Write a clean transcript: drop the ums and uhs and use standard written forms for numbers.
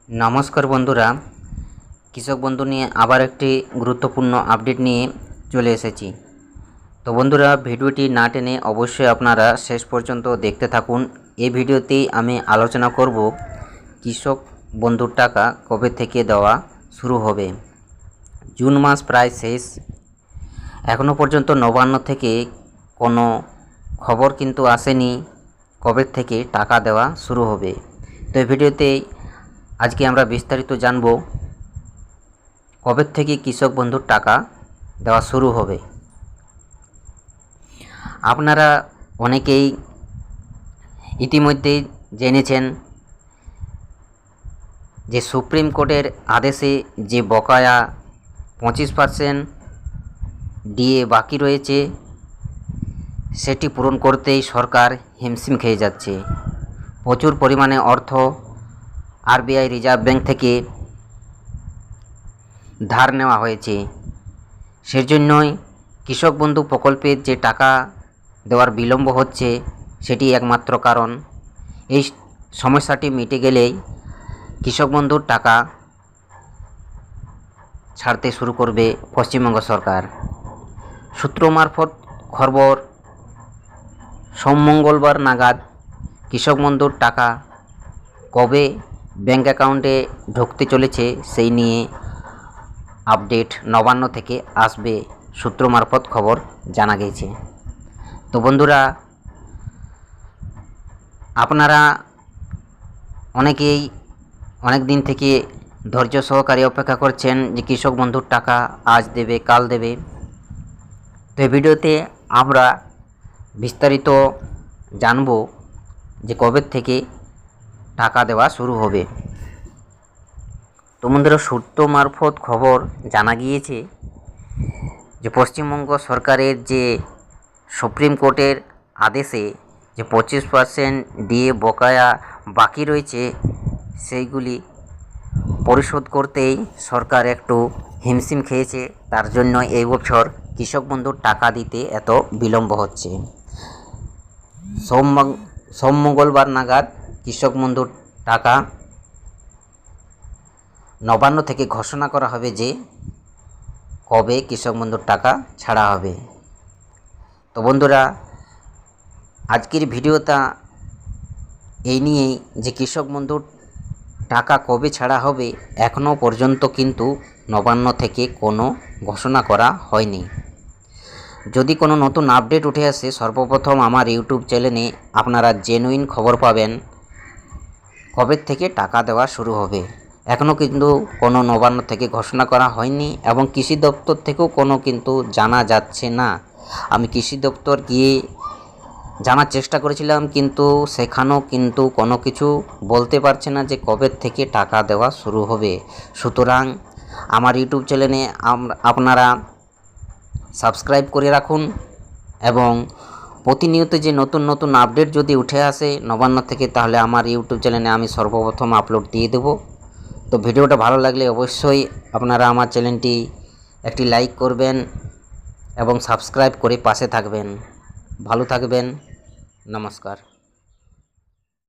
নমস্কার বন্ধুরা, কৃষক বন্ধু নিয়ে আবার একটি গুরুত্বপূর্ণ আপডেট নিয়ে চলে এসেছি। তো বন্ধুরা, ভিডিওটি না টেনে অবশ্যই আপনারা শেষ পর্যন্ত দেখতে থাকুন। এই ভিডিওতেই আমি আলোচনা করব কৃষক বন্ধুর টাকা কবে থেকে দেওয়া শুরু হবে। জুন মাস প্রায় শেষ, এখনও পর্যন্ত নবান্ন থেকে কোনো খবর কিন্তু আসেনি কবে থেকে টাকা দেওয়া শুরু হবে। তো এই ভিডিওতে আজকে আমরা বিস্তারিত জানব কবে থেকে কৃষক বন্ধুর টাকা দেওয়া শুরু হবে। আপনারা অনেকেই ইতিমধ্যেই জেনেছেন যে সুপ্রিম কোর্টের আদেশে যে বকেয়া 25% ডিএ বাকি রয়েছে সেটি পূরণ করতেই সরকার হিমশিম খেয়ে যাচ্ছে। প্রচুর পরিমাণে অর্থ আরবিআই রিজার্ভ ব্যাংক থেকে ধার নেওয়া হয়েছে। সেজন্যই কৃষক বন্ধু প্রকল্পের যে টাকা দেওয়ার বিলম্ব হচ্ছে সেটি একমাত্র কারণ। এই সমস্যাটি মিটে গেলেই কৃষক বন্ধুর টাকা ছাড়তে শুরু করবে পশ্চিমবঙ্গ সরকার। সূত্র মারফত খবর, মঙ্গলবার নাগাদ কৃষক বন্ধুর টাকা কবে ব্যাংক অ্যাকাউন্টে ঢুকতে চলেছে সেই নিয়ে আপডেট নবান্ন থেকে আসবে, সূত্র মারফত খবর জানা গেছে। তো বন্ধুরা, আপনারা অনেকেই অনেক দিন থেকে ধৈর্য সহকারে অপেক্ষা করছেন যে কৃষক বন্ধুর টাকা আজ দেবে কাল দেবে। তো এই ভিডিওতে আমরা বিস্তারিত জানব যে কবে থেকে টাকা দেওয়া শুরু হবে। তো বন্ধুরা, সূত্র মারফত খবর জানা গিয়েছে যে পশ্চিমবঙ্গ সরকারের যে সুপ্রিম কোর্টের আদেশে যে 25% ডিএ বকেয়া বাকি রয়েছে সেইগুলি পরিশোধ করতেই সরকার একটু হিমশিম খেয়েছে। তার জন্য এই বছর কৃষক বন্ধুর টাকা দিতে এত বিলম্ব হচ্ছে। মঙ্গলবার নাগাদ কৃষক বন্ধুর টাকা নবান্ন থেকে ঘোষণা করা হবে যে কবে কৃষক বন্ধুর টাকা ছাড়া হবে। তো বন্ধুরা, আজকের ভিডিওটা এই নিয়েই যে কৃষক বন্ধুর টাকা কবে ছাড়া হবে এখনও পর্যন্ত কিন্তু নবান্ন থেকে কোনো ঘোষণা করা হয়নি। যদি কোনো নতুন আপডেট উঠে আসে সর্বপ্রথম আমার ইউটিউব চ্যানেলে আপনারা জেনুইন খবর পাবেন কবে থেকে টাকা দেওয়া শুরু হবে। এখনও কিন্তু কোনো নবান্ন থেকে ঘোষণা করা হয়নি এবং কৃষি দপ্তর থেকেও কোনো কিন্তু জানা যাচ্ছে না। আমি কৃষি দপ্তর গিয়ে জানার চেষ্টা করেছিলাম, কিন্তু সেখানেও কিন্তু কোনো কিছু বলতে পারছে না যে কবে থেকে টাকা দেওয়া শুরু হবে। সুতরাং আমার ইউটিউব চ্যানেলে আপনারা সাবস্ক্রাইব করে রাখুন এবং প্রতিনিয়ত যে নতুন নতুন আপডেট যদি উঠে আসে নবান্ন থেকে তাহলে আমার ইউটিউব চ্যানেলে আমি সর্বপ্রথম আপলোড দিয়ে দেব। তো ভিডিওটা ভালো লাগলে অবশ্যই আপনারা আমার চ্যানেলটি একটি লাইক করবেন এবং সাবস্ক্রাইব করে পাশে থাকবেন। ভালো থাকবেন। নমস্কার।